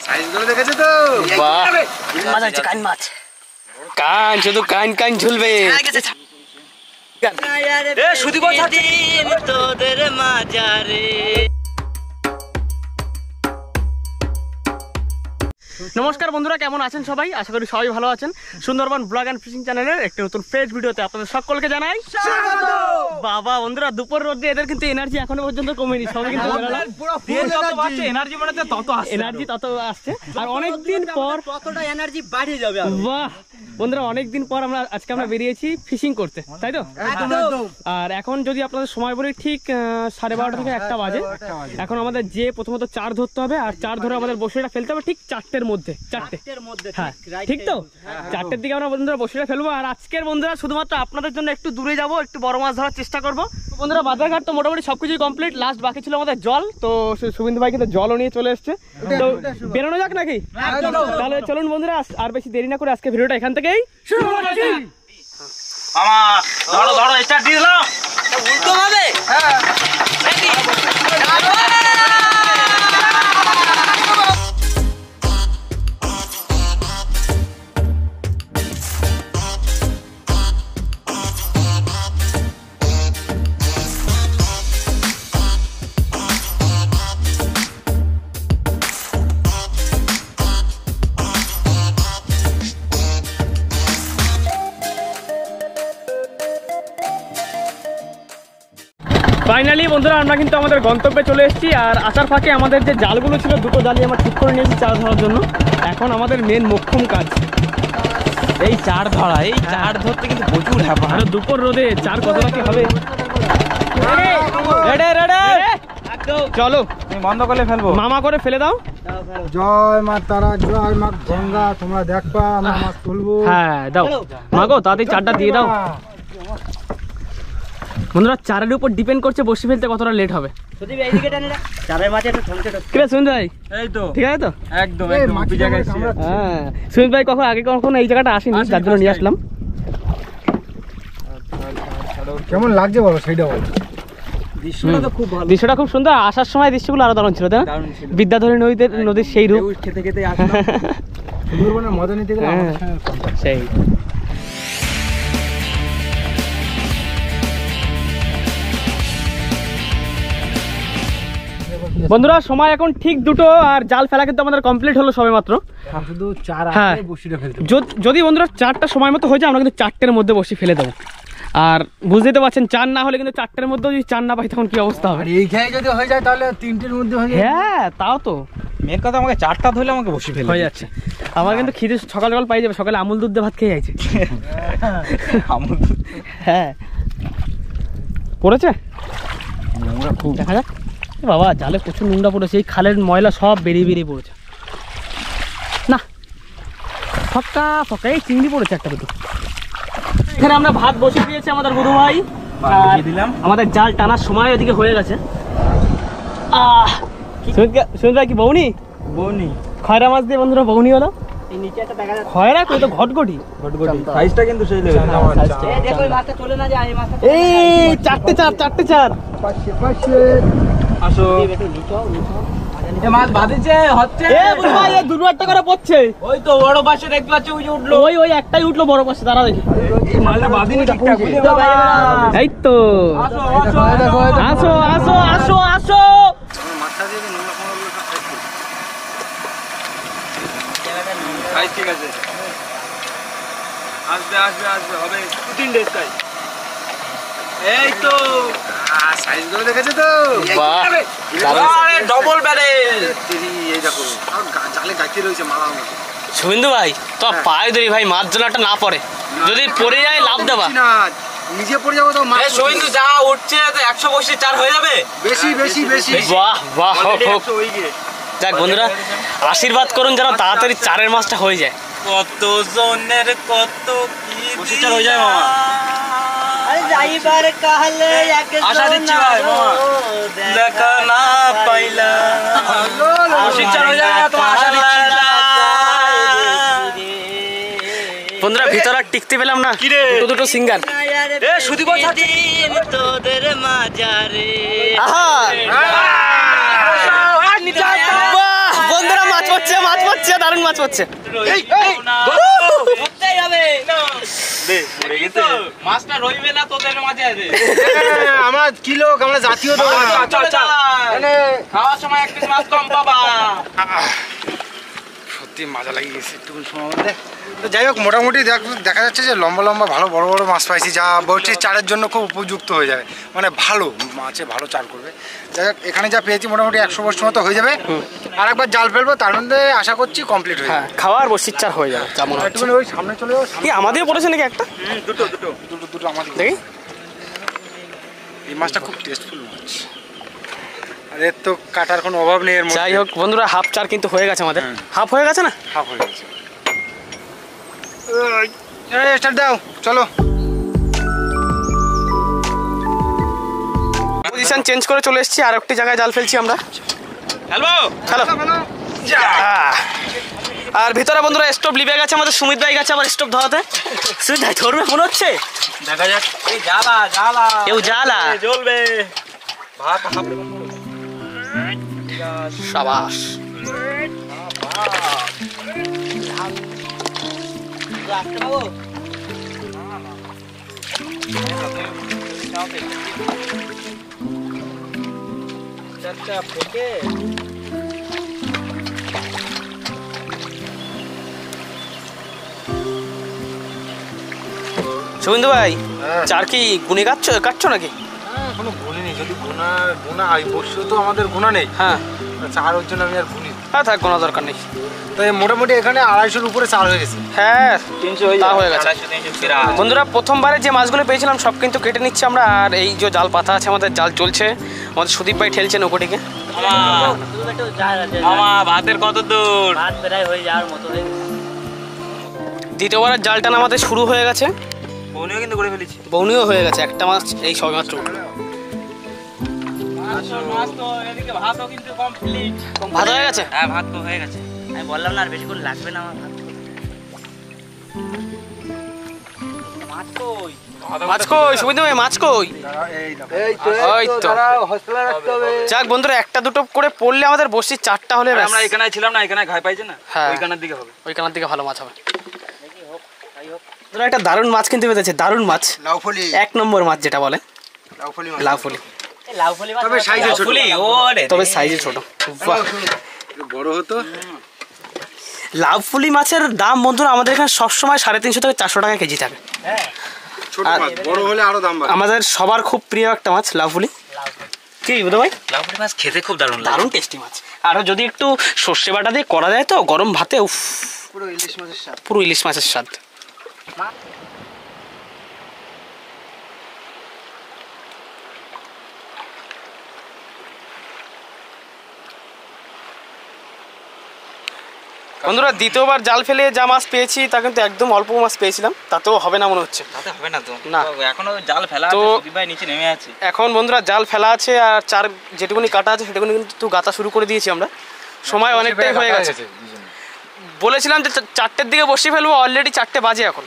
সাইজগুলো দেখেছো তো? বাহ, মাছ আছে, কান মাছ। কান শুধু কান কান ঝুলবে। তোদের মাজারে। নমস্কার বন্ধুরা, কেমন আছেন সবাই? আশা করি সবাই ভালো আছেন। সুন্দরবন ব্লগ অ্যান্ড ফিশিং চ্যানেলের একটি নতুন ফ্রেশ ভিডিওতে আপনাদের সকলকে জানাই স্বাগত। বাবা বন্ধুরা, দুপুর রোদে এদের কিন্তু এনার্জি এখনো পর্যন্ত কমেনি। সবাই কিন্তু এনার্জি তত আসছে, আর অনেকদিন পর কতটা এনার্জি বাড়ে যাবে। বাহ বন্ধুরা, অনেকদিন পর আজকে আমরা বেরিয়েছি ফিশিং করতে, তাই তো? আর এখন যদি আপনাদের সময় বলি, ঠিক 12:30 থেকে 1টা বাজে। এখন আমাদের যে প্রথমত চার ধরতে হবে, আর চার ধরে আমাদের বসিটা ফেলতে হবে ঠিক 4টের মধ্যে। 4টের মধ্যে, হ্যাঁ ঠিক তো? 4টের দিকে আমরা বন্ধুরা বসিটা ফেলবো। আর আজকের বন্ধুরা শুধুমাত্র আপনাদের জন্য একটু দূরে যাব, একটু বড় মাছ ধরার চেষ্টা করবো। বন্ধুরা বাজারঘাট তো মোটামুটি সবকিছুই কমপ্লিট, লাস্ট বাকি ছিল আমাদের জল। তো শুভেন্দু ভাই কিন্তু জলও নিয়ে চলে এসছে। তো বেরোনো যাক নাকি? তাহলে চলুন বন্ধুরা, আর বেশি দেরি না করে আজকে ভিডিওটা এখান থেকেই শুরু করছি। মামা ধরো ধরো, স্টার্ট দিয়ে দাও। উল্টো ভাবে, হ্যাঁ ফাইনালি বন্ধুরা, আমরা কিন্তু আমাদের গন্তব্যে চলে এসেছি। আর আসার ফাঁকে আমাদের যে জালগুলো ছিল, দুটো জালই আমরা ঠিক করে নিয়েছি চার ধরার জন্য। এখন আমাদের মেন মোক্ষম কাজ এই চার ধরা। এই চার ধরতে কিন্তু প্রচুর হ্যাপা। আর দুপুর রোদে চার কতটা কি হবে। চলো বন্ধ করে ফেলবো, মামা করে ফেলে দাও। জয় মা তারা, জয় মা গঙ্গা, তোমরা দেখবা আমরা মাছ তুলবো। হ্যাঁ দাও মাগো, তাড়াতাড়ি চারটা দিয়ে দাও। বন্ধুরা, চারের উপর ডিপেন্ড করছে বসি ফেলতে কতটা লেট হবে। চারের মাঝে একটু থমকে ঠিক আছে সুমিত ভাই? এই তো ঠিক আছে তো? একদম এই একদম মাছ জায়গায় হ্যাঁ, সুমিত ভাই কখনো এই জায়গাটা আসেনি, যার জন্য নিয়ে আসলাম। কেমন লাগছে বলো, সেইটা বলো। দৃশ্যটা তো খুব ভালো, দৃশ্যটা খুব সুন্দর। আসার সময় দৃশ্যগুলো আরো দারুণ ছিল, তাই না? দারুণ ছিল। বিদ্যাধরী নদীর সেই রূপ। খেতে খেতে আসলাম। সুন্দরবনের মজা নিতে গেলে আমাদের সঙ্গে contact। সেই বন্ধুরা, সময় এখন ঠিক 2টো, আর জাল ফেলা কিন্তু আমাদের কমপ্লিট হলো সবে মাত্র। শুধু চার হ্যাঁ, আগে বসিটা ফেলতে। যদি বন্ধুরা 4টা সময় মতো হয়ে যায়, আমরা কিন্তু 4টের মধ্যে বসি ফেলে দেবো। আর বুঝতে তো পারছেন, 4 না হলে কিন্তু 4টের মধ্যে যদি 4 না পাই, তখন কি অবস্থা হবে? আর এইখানে যদি হয়ে যায় তাহলে 3টের মধ্যে হয়ে যায়। হ্যাঁ তাও তো মেয়ের কথা, আমাকে চারটা ধরলে আমাকে বসে ফেলে হয়ে যাচ্ছে। আমার কিন্তু খিদে সকাল সকাল পাই যাবে। সকালে আমুল দুধ দিয়ে ভাত খেয়ে যাচ্ছে। হ্যাঁ পড়েছে নোংরা খুব। দেখা যাক। এ বাবা, জালে প্রচুর নোংরা পড়েছে। এই খালের ময়লা সব বেরিয়ে পড়েছে। না, ফক্কা ফক্কা এই চিংড়ি পড়েছে একটা দুটো। এখানে আমরা ভাত বসিয়ে দিয়েছি আমাদের গুরু ভাই। দিলাম আমাদের জাল টানার সময় ওদিকে হয়ে গেছে। সুমিত ভাই কি বউনি? বউনি খয়রা মাছ দিয়ে বন্ধুরা বউনি হলো। এই নিচে একটা দেখা যাচ্ছে খয়রা কই তো ঘটঘটি। সাইজটা কিন্তু সেই লেভেল। এই দেখো, এই মাছটা চলে না যায়। এই মাছটা এই 4টে চার পাশে পাশে আসো। এই মাছ বাঁধিছে হচ্ছে। এ বুঝ ভাই, এই দুটো একটা করে পড়ছে। ওই তো বড় পাশে দেখতে পাচ্ছ, ওই যে উঠলো। ওই একটাই উঠলো বড় পাশে, দাঁড়া দেখি। এই মাছটা বাঁধিনি ঠিকঠাক। এই তো আসো আসো আসো আসো আসো আসো। ঠিক আছে, আসবে আসবে আসবে, হবে 2-3 ডেজ তাই। এই তো সাইজগুলো দেখেছো তো? বাহ, আরে ডবল ব্যারেল। এই দেখো, আর জালে গাইতে রয়েছে মালার মতো। শুভেন্দু ভাই, তো পায়ে ধরি ভাই, মাছ যেন একটা না পড়ে। যদি পড়ে যায় লাভ দেবা না, নিজে পড়ে যাবো তো মাছ। এই সৈন্দু যা উঠছে, তো 100 বসে 4 হয়ে যাবে। বেশি বেশি বেশি। বাহ বাহ, হয়ে গিয়ে যাক বন্ধুরা, আশীর্বাদ করুন যেন তাড়াতাড়ি চারের মাছটা হয়ে যায়। কত জনের কত কি বসে 4 হয়ে যায় মামা। আরে যাইবার কালে আশা দিচ্ছি ভাই মামা, দেখা না পাইলাম। বসে 4 হয়ে যায় তোমার আশা দিচ্ছি। বন্ধুরা, ভিতর আর টিকতে পেলাম না, দুটো সিঙ্গার। এ সুদীপ তোদের মাজারে। বন্ধুরা, মাছ পড়ছে দারুণ মাছ পড়ছে। ধরতেই হবে। মাছটা রইবে না তোদের মাঝে আছে। আমরা কি লোক, আমরা জাতীয় তো খাওয়ার সময় এক পিস মাছ কম পাবা। সত্যি মজা লাগিয়ে গেছে একটু সময় মধ্যে। তো যাই হোক, মোটামুটি দেখা যাচ্ছে যে লম্বা লম্বা ভালো বড় বড় মাছ পাইছি, যা বড়শির চারের জন্য খুব উপযুক্ত হয়ে যাবে, মানে ভালো মাছে ভালো চার করবে। যাই হোক, এখানে যা পেয়েছি মোটামুটি 100 বছর মতো হয়ে যাবে। আর একবার জাল ফেলবো, তার মধ্যে আশা করছি কমপ্লিট হয়ে যাবে। খাওয়ার বসির চার হয়ে যাবে যেমন একটুখানি ওই সামনে চলে যাও। কি আমাদেরও পড়েছে নাকি একটা? দুটো আমাদের দেখি। এই মাছটা খুব টেস্টফুল মাছ, আর এর তো কাটার কোনো অভাব নেই এর মধ্যে। যাই হোক বন্ধুরা, হাফ চার কিন্তু হয়ে গেছে আমাদের। হাফ হয়ে গেছে না? হাফ হয়ে গেছে। স্টার্ট দাও, চলো। পজিশন চেঞ্জ করে চলে এসেছি, আর একটি জায়গায় জাল ফেলছি আমরা। Hello hello. আর ভিতরে বন্ধুরা স্টোভ লিভে গেছে আমাদের, সুমিত ভাই গেছে আবার স্টোভ ধরাতে। সুমিত ভাই ধরবে মনে হচ্ছে, দেখা যাক। এই জ্বালা জ্বালা কেউ জ্বালা জ্বলবে। ভাত হাফ সাবাস। আসতে পাবো? শুভেন্দু ভাই, চার কি গুনে কাটছো নাকি? কোনো গুণই নেই, যদি গুণা অবশ্য তো আমাদের গুণা নেই। হ্যাঁ, চার ওর জন্য আমি আর গুনি। হ্যাঁ থাক, কোনো দরকার নেই। তাই মোটামুটি এখানে 250-র উপরে চার হয়ে গেছে। হ্যাঁ 300 তা হয়ে গেছে। 300 বন্ধুরা, প্রথমবারে যে মাছগুলো পেয়েছিলাম সব কিন্তু কেটে নিচ্ছি আমরা। আর এই যে জাল পাতা আছে আমাদের, জাল চলছে আমাদের, সুদীপ ভাই ঠেলছেন ওপরটিকে। তুমি একটু যা মামা ভাতের কত দূর? ভাত প্রায় হয়ে যাওয়ার মতো হয়ে গেছে। দ্বিতীয়বারের জাল টানা আমাদের শুরু হয়ে গেছে, বউনিও কিন্তু করে ফেলেছি। বউনিও হয়ে গেছে, একটা মাছ এই সবেমাত্র। মাছ তো এদিকে ভাতও কিন্তু কমপ্লিট। ভাত হয়ে গেছে? হ্যাঁ ভাত তো হয়ে গেছে। আমি বললাম না আর বেশি করে লাগবে না আমার ভাত। মাছ কই? মাছ কই সুবিধা ভাই, মাছ কই? ওই তো। যাক বন্ধুরা, একটা দুটো করে পড়লে আমাদের বসি চারটা হলে ব্যাস। আমরা এখানে ছিলাম না, এখানে ঘাই পাইছে না, হ্যাঁ। ওইখানের দিকে হবে। ওইখানের দিকে ভালো মাছ হবে। বন্ধুরা, একটা দারুণ মাছ কিনতে পেরেছে, দারুণ মাছ, লাউফলি, 1 নম্বর মাছ যেটা বলে লাউফলি লাউফুলি। এই লাউ ফলি মাছ। তবে সাইজে ছোট, তবে সাইজে ছোট। বাহ, বড় হতো। লাউফুলি মাছের দাম বন্ধুরা আমাদের এখানে সবসময় 350 থেকে 400 টাকা কেজি থাকে। হ্যাঁ। ছোট মাছ বড় হলে আরো দাম বাড়ে। আমাদের সবার খুব প্রিয় একটা মাছ লাউফুলি। কি বুঝো ভাই? লাউ ফলি মাছ খেতে খুব দারুণ লাগে। দারুণ টেস্টি মাছ, আরও যদি একটু সর্ষে বাটা দিয়ে করা যায় তো গরম ভাতে, উফ, পুরো ইলিশ মাছের স্বাদ। পুরো ইলিশ মাছের স্বাদ। বন্ধুরা, দ্বিতীয়বার জাল ফেলে যা মাছ পেয়েছি তা কিন্তু একদম অল্প মাছ পেয়েছিলাম, তাতেও হবে না মনে হচ্ছে। তাতে হবে না তো, না। এখনো জাল ফেলা আছে, তো সুদীপ ভাই নিচে নেমে আছে। এখন বন্ধুরা জাল ফেলা আছে, আর চার যেটুকুনি কাটা আছে সেটুকুনি কিন্তু গাঁথা শুরু করে দিয়েছি আমরা। সময় অনেকটাই হয়ে গেছে, বলেছিলাম যে 4টের দিকে বসে ফেলবো, অলরেডি 4টে বাজে এখন।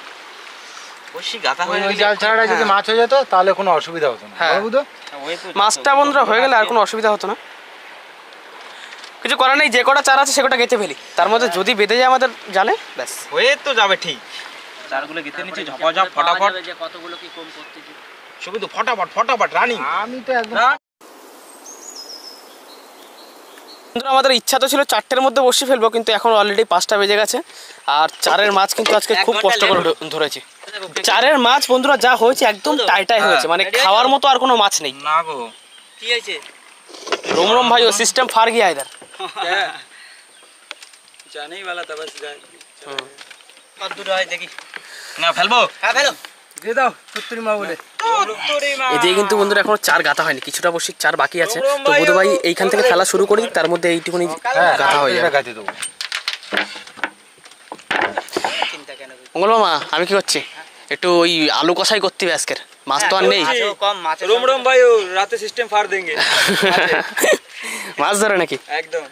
বসি গাতা ওই হয়ে জাল ছাড়া যদি মাছ হয়ে যেত তাহলে কোনো অসুবিধা হতো না। হ্যাঁ। বুঝো মাছটা বন্ধুরা হয়ে গেলে আর কোনো অসুবিধা হতো না। কিছু করার নেই, যে কটা চার আছে সে কটা গেঁথে ফেলি, তার মধ্যে যদি বেঁধে যায় আমাদের জালে ব্যাস হয়ে তো যাবে ঠিক। চারগুলো গেতে নিচে ঝপাঝপ ফটাফট, যে কতগুলো কি কম করতেছি। সবই তো ফটাফট ফটাফট রানিং। আমি তো একদম বন্ধুরা, আমাদের ইচ্ছা তো ছিল 4টের মধ্যে বসে ফেলবো, কিন্তু এখন অলরেডি 5টা বেজে গেছে। আর চারের মাছ কিন্তু আজকে খুব কষ্ট করে ধরেছি। চারের মাছ বন্ধুরা যা হয়েছে একদম টাইটাই হয়েছে, মানে খাওয়ার মতো আর কোনো মাছ নেই। না গো, কি হয়েছে? रोम रोम भाई, वो सिस्टम फार गया इधर। जाने ही वाला था बस। कब दूर है देखी ना ফেলবো। হ্যাঁ ফেলো। দিয়ে দাও সত্তরি মা বলে। এদিকে কিন্তু বন্ধুরা এখনো চার গাঁথা হয়নি, কিছুটা বসে চার বাকি আছে। তো বুধ ভাই এইখান থেকে ফেলা শুরু করি, তার মধ্যে এইটুকুনি গাঁথা হয়ে যাবে। গাঁথে দেবো। চিন্তা কেন করছিস? মঙ্গল মামা, আমি কি করছি, একটু ওই আলু কষাই করতে হবে আজকের, মাছ তো আর নেই। মাছও কম, মাছের रोम रोम भाई, रात सिस्टम फाड़ देंगे। মাছ ধরে নাকি? एकदम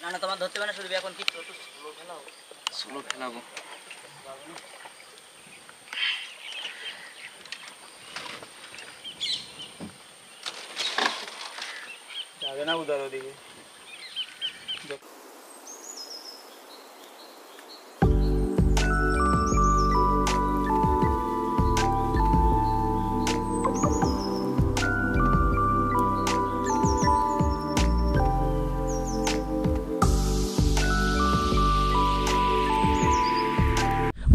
না না তোমার ধরতে হবে না, শুরু এখন কি स्लो खेलाबो। যাবে না উদার ওদিকে।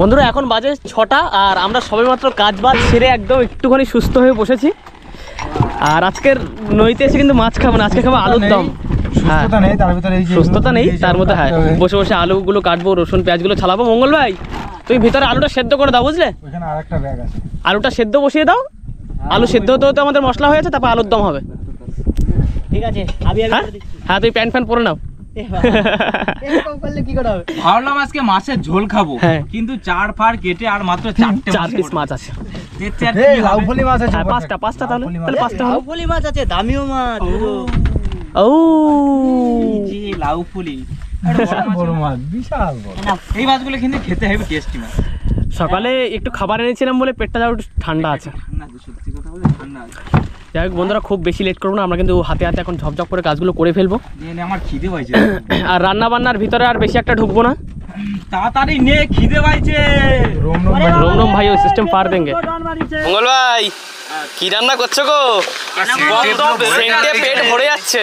বন্ধুরা এখন বাজে 6টা আর আমরা সবেমাত্র কাজ বাজ সেরে একদম একটুখানি সুস্থ হয়ে বসেছি। আর আজকের নইতে এসে কিন্তু মাছ খাবো না, আজকে খাবো আলুর দম। সুস্থতা নেই তার ভিতরে, এই যে সুস্থতা নেই তার মধ্যে, হ্যাঁ বসে বসে আলুগুলো কাটবো, রসুন পেঁয়াজগুলো ছালাবো। মঙ্গল ভাই তুমি ভিতরে আলুটা সেদ্ধ করে দাও, বুঝলে? ওখানে আরেকটা ব্যাগ আছে, আলুটা সেদ্ধ বসিয়ে দাও। আলু সেদ্ধ হতে হতে আমাদের মশলা হয়ে আছে, তারপর আলুর দম হবে। ঠিক আছে হ্যাঁ হ্যাঁ, তুমি প্যান্ট ফ্যান পরে নাও। এরকম করলে কি করে হবে? ভাবলাম আজকে মাছের ঝোল খাবো, হ্যাঁ। কিন্তু 4 ফার কেটে আর মাত্র 4 পিস মাছ আছে। দেখতে আর এই কি হবে? লাউফলি মাছ আছে। হ্যাঁ পাঁচটা তাহলে পাঁচটা হলো। লাউফলি মাছ আছে, দামিও মাছ পুরো। ও জি লাউ ফুলি বড় মাছ, বিশাল বড়। এই মাছগুলো কিন্তু খেতে হবে টেস্টি মাছ। সকালে একটু খাবার এনেছিলাম বলে পেটটা যাও একটু ঠান্ডা আছে। ঠান্ডা তো, সত্যি কথা বলে ঠান্ডা আছে। যাই হোক বন্ধুরা, খুব বেশি লেট করবো না, আমরা কিন্তু হাতে হাতে এখন ঝপঝপ করে কাজগুলো করে ফেলবো। নিয়ে আমার খিদে পাইছে। আর রান্না বান্নার ভিতরে আর বেশি একটা ঢুকবো না। তাড়াতাড়ি নে, খিদে পাইছে। রোম রোম रोम रोम भाई सिस्टम पार देंगे। मंगल भाई কি রান্না করছো গো? সেন্টে পেট ভরে যাচ্ছে।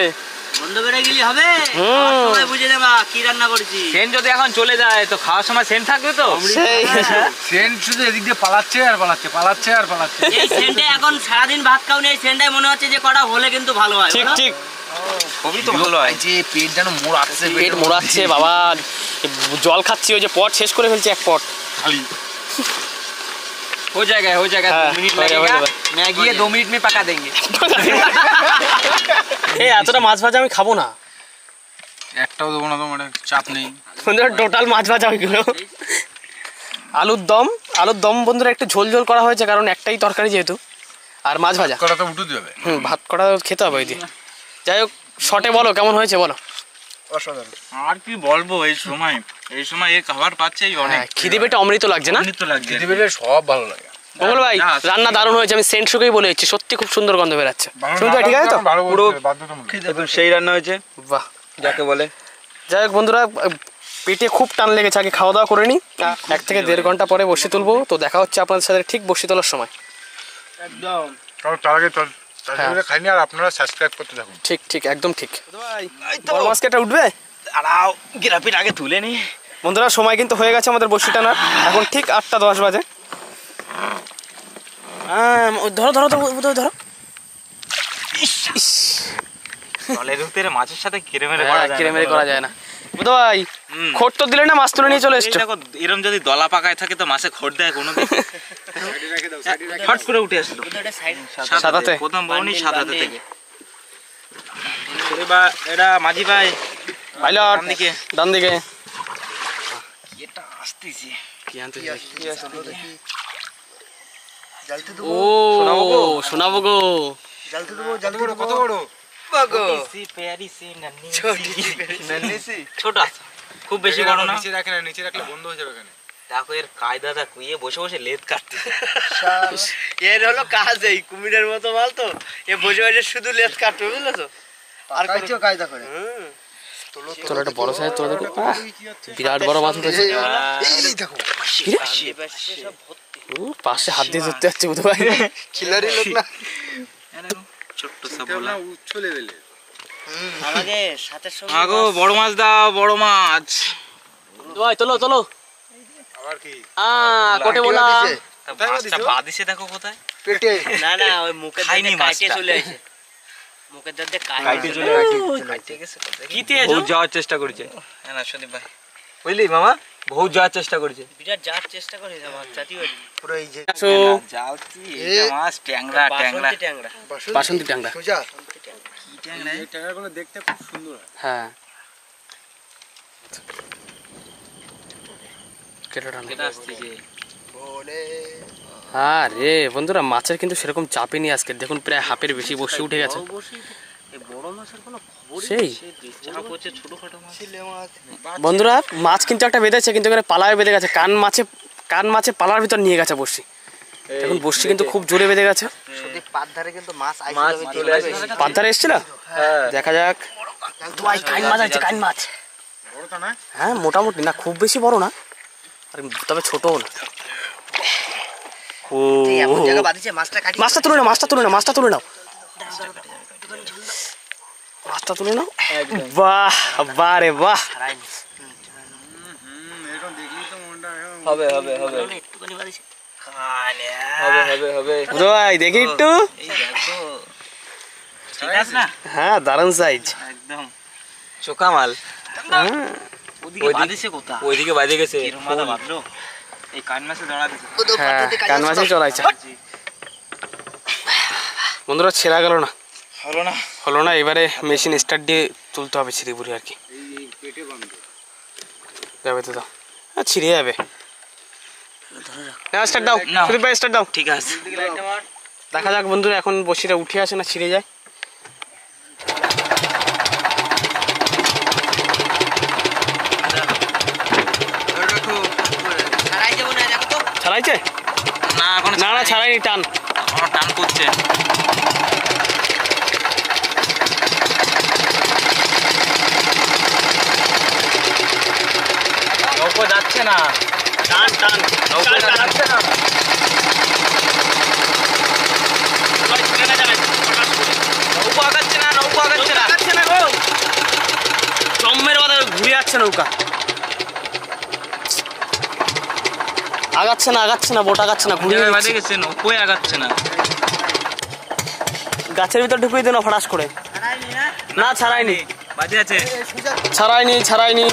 বন্ধ করে গেলি হবে? হুম। সবাই বুঝে নেবা কি রান্না করেছি। সেন্ট যদি এখন চলে যায় তো খাওয়ার সময় সেন্ট থাকবে তো? সেই সেন্ট শুধু এদিক দিয়ে পালাচ্ছে আর পালাচ্ছে, পালাচ্ছে আর পালাচ্ছে। এই সেন্টে এখন সারাদিন ভাত খাও এই সেন্টায় মনে হচ্ছে যে কটা হলে কিন্তু ভালো হয়। ঠিক ঠিক খুবই তো ভালো হয়। যে পেট যেন মোড়াচ্ছে, পেট মোড়াচ্ছে বাবা। জল খাচ্ছি, ওই যে পট শেষ করে ফেলছি এক পট। খালি हो जाएगा हाँ, 2 मिनट हो लगेगा। जाएगा। मैगी ये 2 मिनट में पका देंगे। এই এতটা মাছ ভাজা আমি খাবো না। একটাও দেবো না, তো মানে চাপ নেই। বন্ধুরা টোটাল মাছ ভাজা ওইগুলো। আলুর দম বন্ধুরা একটু ঝোল ঝোল করা হয়েছে, কারণ একটাই তরকারি যেহেতু। আর মাছ ভাজা কটা তো উঠে দেবে। ভাত করা খেতে হবে ওই দিয়ে। যাই হোক শর্টে বলো কেমন হয়েছে বলো। অসাধারণ। আর কি বলবো, এই সময় এই খাবার পাচ্ছেই অনেক খিদে পেটে অমৃত লাগছে না? অমৃত লাগছে। খেতে পেলে সব ভালো লাগে। মঙ্গল ভাই রান্না দারুণ হয়েছে, আমি সেন্ট শুকেই বলে দিচ্ছি, সত্যি খুব সুন্দর গন্ধ বেরাচ্ছে। শুনতে ঠিক আছে তো? পুরো বাধ্যতামূলক। একদম সেই রান্না হয়েছে বাহ, যাকে বলে। যাই হোক বন্ধুরা, পেটে খুব টান লেগেছে, আগে খাওয়া দাওয়া করে নিই। 1 থেকে 1.5 ঘন্টা পরে বসে তুলবো, তো দেখা হচ্ছে আপনাদের সাথে ঠিক বসে তোলার সময়। একদম তার আগে খাইনি, আর আপনারা সাবস্ক্রাইব করতে থাকুন। ঠিক ঠিক একদম ঠিক। বড় মাছ কেটা উঠবে? দাঁড়াও, গিরাপির আগে তুলে নি। বন্ধুরা সময় কিন্তু হয়ে গেছে আমাদের বসি টানার, এখন ঠিক 8টা 10 বাজে। ধরো ধরো ধরো ধরো। জলের ভিতরে মাছের সাথে কিরে করা যায় না। বুধ ভাই খোট তো দিলে না, মাছ তুলে নিয়ে চলে এসছো। দেখো এরকম যদি দলা পাকায় থাকে তো মাছে খোট দেয় কোনো দিন? ফট করে উঠে আসলো সাদাতে। প্রথম বউনি সাদাতে থেকে। এটা মাঝি ভাই পাইলট ডান দিকে। ডান দিকে। এটা আসতেছে। ও শোনাবো গো। কত বড়? ছোট আছে, খুব বেশি বড় না। নিচে রাখে না, নিচে রাখলে বন্ধ হয়ে যাবে এখানে। দেখো এর কায়দাটা, কুইয়ে বসে বসে লেদ কাটতে। এর হলো কাজ, এই কুমিরের মতো মাল তো, এ বসে বসে শুধু লেজ কাটবে, বুঝলে তো? আর কাইছো কায়দা করে। তোর একটা বড় সাইজ, তোর দেখো বিরাট বড় মাছ উঠেছে। এই দেখো পাশে হাত দিয়ে ধরতে যাচ্ছে বুধ ভাই। খিলাড়ি লোক না, ছোট্ট সাপলা উচ্চ লেভেলে। আমাকে সাথে সঙ্গে আগো বড় মাছ দাও, বড় মাছ। ভাই তোলো তোলো। আবার কি কোটে বলা। মাছটা বাদিছে দেখো কোথায়। পেটে না না ওই মুখে খাইনি দিয়ে কাটে মাছটা। চলে আসে, মুখে দিয়ে কাইটে চলে গেছে। কাইটে গেছে কোথায়? কি দিয়ে বহুত যাওয়ার চেষ্টা করেছে। না সন্দীপ ভাই বুঝলি মামা, বহুত যাওয়ার চেষ্টা করেছে। বিরাট যাওয়ার চেষ্টা করে বাচ্চাটি ওই পুরো এই যে যাওছি এটা মাছ ট্যাংরা ট্যাংরা ট্যাংরা বাসন্তী টাংরা। সোজা কি ট্যাংরা? এই ট্যাংরাগুলো দেখতে খুব সুন্দর হয়। হ্যাঁ কেটে টান। এটা আসতেছে। আরে বন্ধুরা মাছের কিন্তু সেরকম চাপই নেই আজকে, দেখুন প্রায় হাফের বেশি বসে উঠে গেছে। এই বড় মাছের কোনো খবর সেই যা করছে ছোটখাটো মাছ। বন্ধুরা মাছ কিন্তু একটা বেঁধেছে, কিন্তু এখানে পালায় বেঁধে গেছে, কান মাছে পালার ভিতর নিয়ে গেছে বসি। এখন বসি কিন্তু খুব জোরে বেঁধে গেছে। যদি পাতধারে কিন্তু মাছ মাছ চলে আসে। পাতধারে এসছিল, দেখা যাক। কাইন মাছ আছে, কাইন মাছ। বড়টা না? হ্যাঁ মোটামুটি না, খুব বেশি বড় না, আর তবে ছোটও না। ও এমন জায়গা বাঁধিছে মাছটা কাটি। মাছটা তুলে নাও, মাছটা তুলে নাও, মাছটা তুলে নাও, মাছটা তুলে নাও। বাহ বাহ রে বাহ। এরকম দেখলেই তো মনটা হবে হবে হবে একটুখানি বাঁধিছে। হবে হবে হবে। ভাই দেখি একটু। এই দেখো ঠিক আছে না? হ্যাঁ দারুণ সাইজ। একদম চোখা মাল। ওদিকে বাঁধেছে কোথায়? ওইদিকে বাঁধে গেছে। এরকম মাথা বাঁধলো? এই কান মাছে ধরা দিছে। হ্যাঁ কান মাছই চড়াইছে। বন্ধুরা ছেঁড়া গেল না, হলো না। হলো না, এবারে মেশিন স্টার্ট দিয়ে তুলতে হবে ছিঁড়িপুরি আর কি। এই পেটে বন্ধ। যাবে তো দাও, হ্যাঁ ছিঁড়ে যাবে। স্টার্ট দাও, নাও। সুদীপ ভাই স্টার্ট দাও। ঠিক আছে। দেখা যাক বন্ধুরা এখন বসিটা উঠে আসে না ছিঁড়ে যায়। ছাড়াই যাবো না, দেখো তো। ছাড়াইছে? না এখন না না ছাড়াইনি, টান। আমার টান করছে। নৌকো যাচ্ছে না। টান টান, নৌকো যাচ্ছে না। নৌকো আগাচ্ছে না, নৌকো আগাচ্ছে না। আগাচ্ছে না গো, জম্মের বাদে ঘুরে যাচ্ছে নৌকা। আগাচ্ছে না, আগাচ্ছে না, বোট আগাচ্ছে না, ঘুরে বাঁধে গেছে, নৌকোই আগাচ্ছে না। গাছের ভিতর ঢুকিয়ে দিন ফটাস করে। ছাড়াইনি না? না ছাড়াইনি, বাজে আছে। ছাড়াইনি, ছাড়াইনি।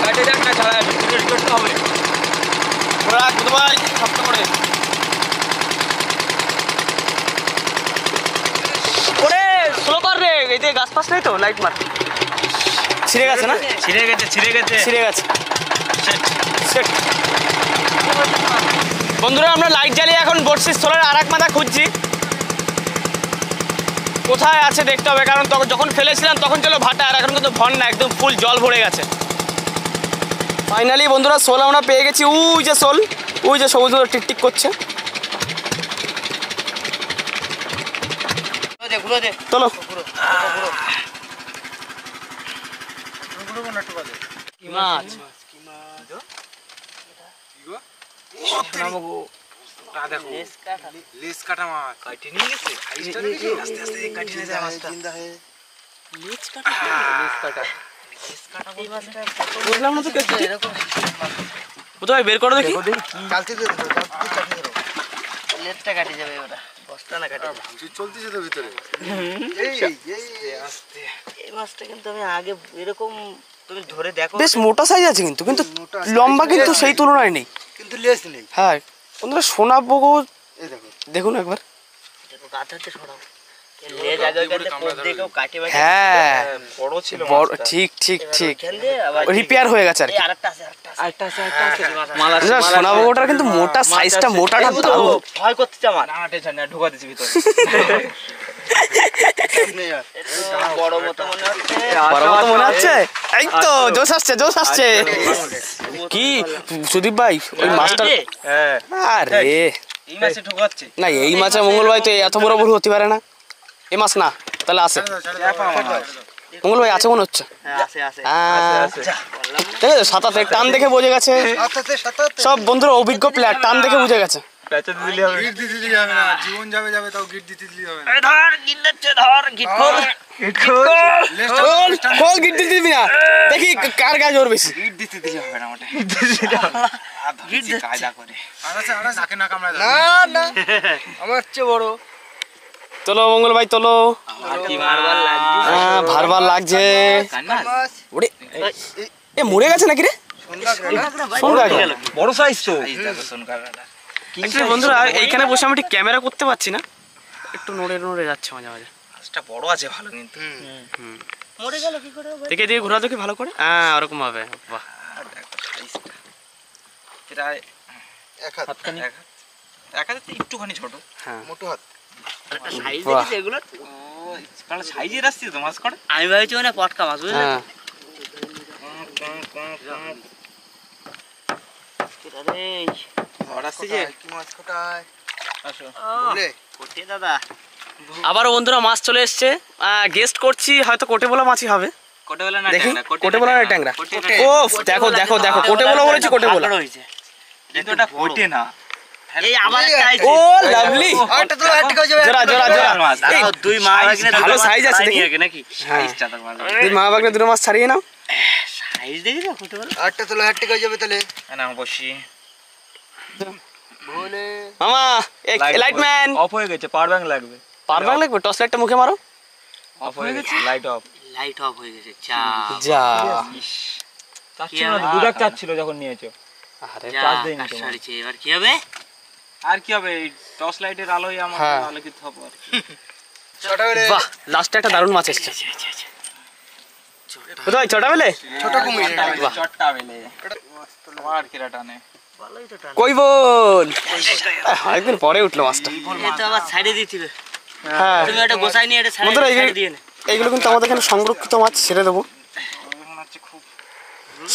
কাটে যাক না, ছাড়া টিকিট করতে হবে। রাখ ভাই শক্ত করে। ওরে স্লো কর রে, এই যে গাছ পাশ নাই তো, লাইট মার। ছিঁড়ে গেছে না? ছিঁড়ে গেছে, ছিঁড়ে গেছে। ছিঁড়ে গেছে। Shit. বন্ধুরা আমরা লাইট জ্বালিয়ে এখন বর্ষির স্থলের আর এক মাথা খুঁজছি, কোথায় আছে দেখতে হবে, কারণ তখন যখন ফেলেছিলাম তখন ছিল ভাটা, আর এখন কিন্তু ভন না, একদম ফুল জল ভরে গেছে। ফাইনালি বন্ধুরা শোল আমরা পেয়ে গেছি। ওই যে শোল, ওই যে সবুজ টিকটিক করছে। ঘুরে দে। চলো কি মাছ? লেস কাটা মাছ। কাটে নিয়ে গেছে। আস্তে আস্তে কাটি নিয়ে যায় মাছটা। বুঝলাম না তো কে কোথায় বের করো দেখি। লেজটা কাটি যাবে ওটা, বস্তা না কাটি যাবে। চলতেছে তো ভিতরে। এই মাছটা কিন্তু আমি আগে এরকম, তুমি ধরে দেখো। বেশ মোটা সাইজ আছে কিন্তু, কিন্তু লম্বা কিন্তু সেই তুলনায় নেই। কিন্তু লেস নেই। হ্যাঁ বন্ধুরা সোনা বগো এই দেখো। দেখুন একবার। দেখো গাধাতে ছড়াও। এর লেজ আগে ওইখানতে কোপ দিয়ে কেউ কাটে বাটে। হ্যাঁ বড় ছিল বড়, মাছটা। ঠিক ঠিক ঠিক, ওইখান দিয়ে আবার রিপেয়ার হয়ে গেছে আর এই কি। আরেকটা আছে, আরেকটা আছে। মাল আছে, বন্ধুরা, সোনা বগোটার কিন্তু মোটা সাইজটা, মোটাটা দারুণ। ভয় করতেছে আমার। না টেনশন না, ঢোকা দিছি ভিতরে। বড় মতো মনে হচ্ছে। বড় মতো মনে হচ্ছে। এই তো জোশ আসছে, জোশ আসছে। কি সুদীপ ভাই ওই মাছটা? হ্যাঁ আরে এই মাছে ঢোকাচ্ছে। না, এই মাছে মঙ্গল ভাই তো এত বড় ভুল হতে পারে না। এই মাছ না, তাহলে আছে মঙ্গল ভাই, আছে মনে হচ্ছে। হ্যাঁ, আছে আছে। হ্যাঁ আছে। ঠিক আছে, সাঁতাতে টান দেখে বোঝে গেছে। সব বন্ধুরা অভিজ্ঞ প্লেয়ার, টান দেখে বুঝে গেছে। প্যাচে দিলে হবে। গিট দিতে দিলে হবে না, জীবন যাবে যাবে তাও গিট দিতে দিলে হবে না। এই ধর গিট দিচ্ছে, ধর গিট খোল। লেসটা খোল খোল, গিট দিতে দিবি না, দেখি কার গায়ে জোর বেশি। গিট দিতে দিলে হবে না ওটা। গিট দিচ্ছে। কায়দা করে। আড়াছে আড়াছে নাকে না কামড়ায় দাও। না আমার চেয়ে বড়। চলো মঙ্গল ভাই চলো। আর কি মারবার লাগছে। হ্যাঁ ভারবার লাগছে। কান্নাস ওরে এ মরে গেছে নাকি রে? সোনগা গেল। বড় সাইজ তো। এই দেখো সোনকাটা। Actually বন্ধুরা এইখানে বসে আমি ঠিক ক্যামেরা করতে পারছি না, একটু নড়ে নড়ে যাচ্ছে মাঝে মাঝে। মাছটা বড় আছে ভালো কিন্তু। মরে গেল কি করে? দেখে দিয়ে ঘোরা দেখি ভালো করে। হ্যাঁ ওরকম হবে। বাহ আর দেখো সাইজটা। প্রায় এক হাত হাতখানি। এক হাতে তো একটুখানি ছোট। হ্যাঁ মোটো হাত। একটা সাইজ বাহ। দেখিস এগুলো? ও কারণ সাইজের আসছে তো মাছ করে। আমি ভাবছি মানে পটকা মাছ, বুঝলে? হ্যাঁ আরে বড় আসছে যে। কি মাছ কোটায়? আসো। ও, কোটে দাদা। আবারও বন্ধুরা মাছ চলে এসছে, গেস্ট করছি হয়তো কোটে বলা মাছই হবে। কোটে বলা না দেখি ট্যাংরা, কোটে বলা না ট্যাংরা। ও দেখো দেখো দেখো, কোটে বলা বলেছি, কোটে বলা। কিন্তু এটা কোটে না। এই আবার একটা আইছে। ও লাভলি, আরেকটা তো একটা হয়ে যাবে। জোড়া জোড়া জোড়া। এই দুই মা বাগিনা ভালো size আছে দেখি। নাকি? সাইজটা তো ভালো। তুই মা বাগনে দুটো মাছ ছাড়িয়ে নাও। সাইজ দেখি না কত বড়। আটটা তোলা হাটটি হয়ে যাবে তাহলে। না বসি। বলে মামা লাইট ম্যান অফ হয়ে গেছে, পাওয়ার ব্যাংক লাগবে। পাওয়ার ব্যাংক লাগবে, টর্চ লাইটটা মুখে মারো। অফ হয়ে গেছে, লাইট অফ। লাইট অফ হয়ে গেছে। চা যা চাচ্ছিল না, দুটাক চাচ্ছিল যখন নিয়েছো। আরে চার্জ দেয়নি তোমার। সারিছে, এবার কি হবে? আর কি হবে, এই টর্চ লাইটের আলোয় আমার হ্যাঁ। আলোকিত হবে আর কি। ছটা বেলে বাহ, লাস্টে একটা দারুণ মাছ এসছে। কোথায় ছোটা বেলে? ছোট কুমির। চটটা বেলে তোমার কিরা টানে। ভালোই তো টান। কই বল, অনেকদিন পরে উঠলো মাছটা। এই তো আবার সাইডে দিতে। হ্যাঁ তুমি এটা গোছাই নিয়ে এটা বন্ধুরা, সাইডে দিয়ে নে। এইগুলো কিন্তু আমাদের এখানে সংরক্ষিত মাছ, ছেড়ে দেবো। মনে হচ্ছে খুব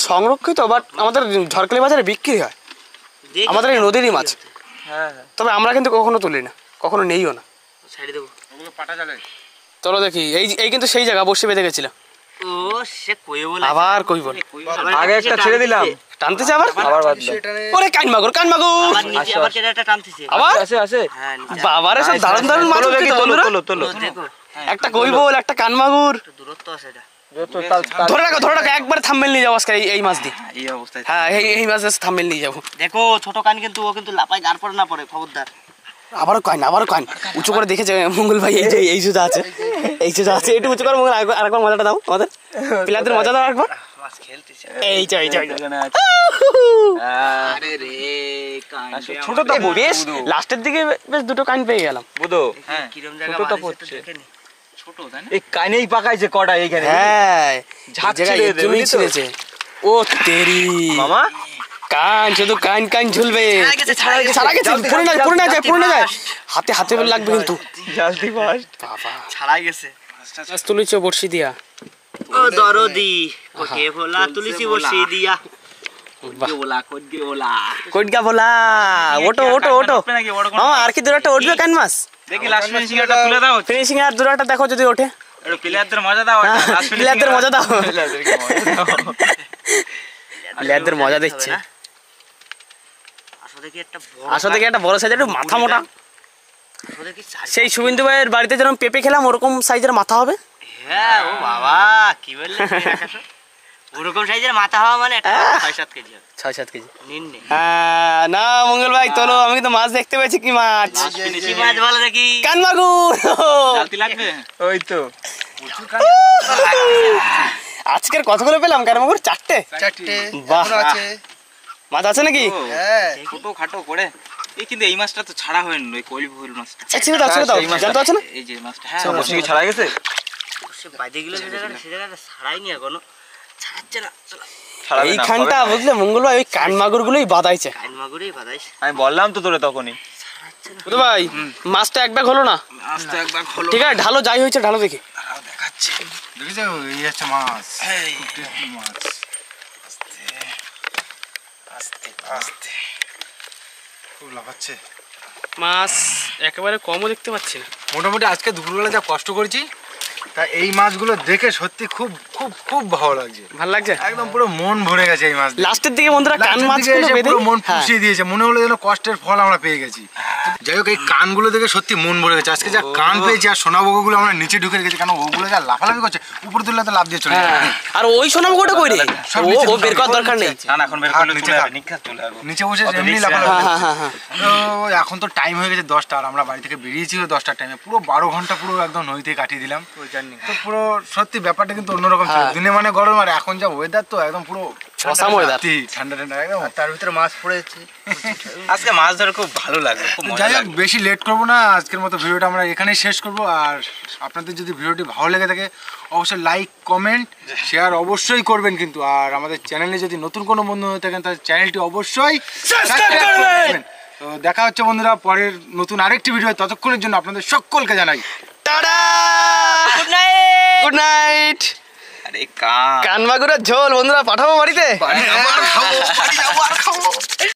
সংরক্ষিত, বাট আমাদের ঝড়খালি বাজারে বিক্রি হয়, দেখি আমাদের এই নদীরই মাছ। হ্যাঁ তবে আমরা কিন্তু কখনো তুলি না, কখনো নেইও না। সাইডে দেবো। ওগুলো পাটা জালে। চলো দেখি, এই কিন্তু সেই জায়গা বসে বেঁধে গেছিল। ও সে কইও বলে। আবার কই বল, আগে একটা ছেড়ে দিলাম, টানতেছে আবার। আবার বাদলো। ওরে কান মাগুর, কান মাগুর আবার নিচে আবার কেটে একটা টানতেছে। আবার। আছে আছে। হ্যাঁ নিচে। বাবারে সব দারুণ দারুণ মাছ উঠছে তো বন্ধুরা। তোলো দেখো একটা কই বল, একটা কান মাগুর। একটু দূরত্ব আছে এটা। ধরে রাখো একবার থাম্বনেল নিয়ে যাবো আজকে এই মাছ দিয়ে। এই অবস্থায় হ্যাঁ এই মাছ দিয়ে থাম্বনেল নিয়ে যাবো। দেখো ছোট কান কিন্তু ও কিন্তু লাপায় গার পরে না পড়ে, খবরদার। আবারও কান উঁচু করে দেখেছে মঙ্গল ভাই। এই জুতা আছে, এই জুতা আছে, একটু উঁচু করে মঙ্গল। আরেকবার মজাটা দাও আমাদের প্লেয়ারদের, মজা দাও একবার। মাছ খেলতেছে। এই যে আরে রে কান ছোট তো বেশ লাস্টের দিকে বেশ দুটো কান পেয়ে গেলাম। বুদো। হ্যাঁ কিরম জায়গা ছোটটা মারিছে তো পড়ছে। দেখে নি। ছোট তাই না, এই কানেই পাকাইছে কটা এইখানে। হ্যাঁ ঝাঁক জায়গায় ছিঁড়ে এর দেবে, জন্যই বুঝলি তো? ছিঁড়েছে। ও তেরি মামা কান, শুধু কান ঝুলবে। ছাড়া গেছে, পড়ে না যায়। হাতে লাগবে কিন্তু। জলদি ফাস্ট। বাবা ছাড়াই গেছে। মাছ তুলেছো বড়শি দিয়া। ও দরদি কোটে ভোলা তুলসী বসি দিয়া। বাহ। কোটগে ওলা কইটগা বলা, ওটো মামা। আর কি দুরাটা উঠবে কান মাছ? দেখি লাস্ট ফিনিশিং একটা তুলে দাও। ফিনিশিং আর দুরাটা দেখো যদি ওঠে। একটু প্লেয়ারদের মজা দাও। লাস্ট ফিনিশিং প্লেয়ারদের মজা দাও। প্লেয়ারদেরকে মজা দাও। প্লেয়ারদের মজা দিচ্ছে। আসলে কি একটা বড় আসলে দেখি একটা বড় সাইজের, একটু মাথা মোটা। আসলে কি চার- সেই শুভিন্দু ভাইয়ের বাড়িতে যেরকম পেঁপে খেলাম ওরকম সাইজের মাথা হবে। হ্যাঁ ও বাবা কি বললে ওরকম সাইজের মাথা হওয়া মানে একটা 6-7 কেজি হবে। 6-7 কেজি। নিন নে। না মঙ্গল ভাই তোলো, আমি কিন্তু মাছ দেখতে পেয়েছি। কি মাছ? কি মাছ বলো দেখি। কান মাগুর। জালতি লাগবে। ওই তো আজকের কতগুলো পেলাম কান মাগুর? 4টে। বাহ, মাছ আছে নাকি? হ্যাঁ ছোট খাটো করে। এই কিন্তু এই মাছটা তো ছাড়া হয়নি, ওই কইল ভুল মাছটা। ছেড়ে দাও এই মাছটা জানতে আছে না? এই যে মাছটা, হ্যাঁ বসে কি ছাড়া গেছে? সে বাইরে গেলে সে জায়গাটা ছাড়াইনি এখনো। ছাড়াচ্ছে না। চলো ছাড়াবে না, এইখানটা হবে না। বুঝলে মঙ্গল ভাই ওই কান মাগুর গুলোই বাদাইছে। কান মাগুরেই বাদাইস। আমি বললাম তো তোরে তখনই। বুঝতে ভাই মাছটা এক ব্যাগ হলো না। মাছটা একবার হলো। ঠিক আছে ঢালো, যাই হয়েছে ঢালো দেখি। দেখাচ্ছি। দেখেছো এই হচ্ছে মাছ। এই মাছ আস্তে আস্তে খুব লাফাচ্ছে। মাছ একেবারে কমও দেখতে পাচ্ছি না। মোটামুটি আজকে দুপুরবেলা যা কষ্ট করেছি, তা এই মাছগুলো দেখে সত্যি খুব খুব খুব ভালো লাগছে। ভালো লাগছে একদম পুরো মন ভরে গেছে এই মাছ দেখে। লাস্টের দিকে বন্ধুরা কান লাস্টের দিকে মাছগুলো এসে বেঁধে পুরো মন হ্যাঁ। পুষিয়ে দিয়েছে, মনে হলো যেন কষ্টের ফল আমরা পেয়ে গেছি। যাই হোক এই কানগুলো দেখে সত্যি মন ভরে গেছে। আজকে যা কান পেয়েছি, আর সোনা বগুলো আমরা নিচে ঢুকে রেখেছি, কারণ ওগুলো যা লাফালাফি করছে, উপরে তুললে তো লাফ দিয়ে চলে যাবে। হ্যাঁ। আর ওই সোনামুখটা কই রে? সব ও নিচে ও বের করার ঢুকে দরকার নেই। না না, এখন বের হাত করলে নিচে চলে থাক। যাবে, নিখাত চলে যাবে। নিচে বসে অত এমনি risk লাফালাফি হ্যাঁ করছে। হ্যাঁ হ্যাঁ। তো এখন তো টাইম হয়ে গেছে 10টা, আর আমরা বাড়ি থেকে বেরিয়েছি 10টার টাইমে। পুরো 12 ঘন্টা পুরো একদম নদীতে কাটিয়ে দিলাম ওই জার্নি। তো পুরো সত্যি ব্যাপারটা কিন্তু অন্যরকম ছিল। দিনে মানে গরম, আর এখন যা ওয়েদার তো একদম পুরো অসাম weather। ঠান্ডা ঠান্ডা একদম। তার ভিতরে মাছ পড়েছে। আজকে মাছ ধরে খুব ভালো লাগে, খুব মজা যাই হোক লাগে। বেশি লেট করবো না, আজকের মতো ভিডিওটা আমরা এখানেই শেষ করব। আর আপনাদের যদি ভিডিওটি ভালো লেগে থাকে অবশ্যই লাইক কমেন্ট শেয়ার অবশ্যই করবেন কিন্তু। আর আমাদের চ্যানেলে যদি নতুন কোনো বন্ধু হয়ে থাকেন তাহলে চ্যানেলটি অবশ্যই সাবস্ক্রাইব করবেন। তো দেখা হচ্ছে বন্ধুরা পরের নতুন আরেকটি ভিডিও। ততক্ষণের জন্য আপনাদের সকলকে জানাই tata, good night. Good night. আরে কান কান মাগুরের ঝোল বন্ধুরা পাঠাবো বাড়িতে। আবার খাবো, বাড়ি যাবো আর খাবো।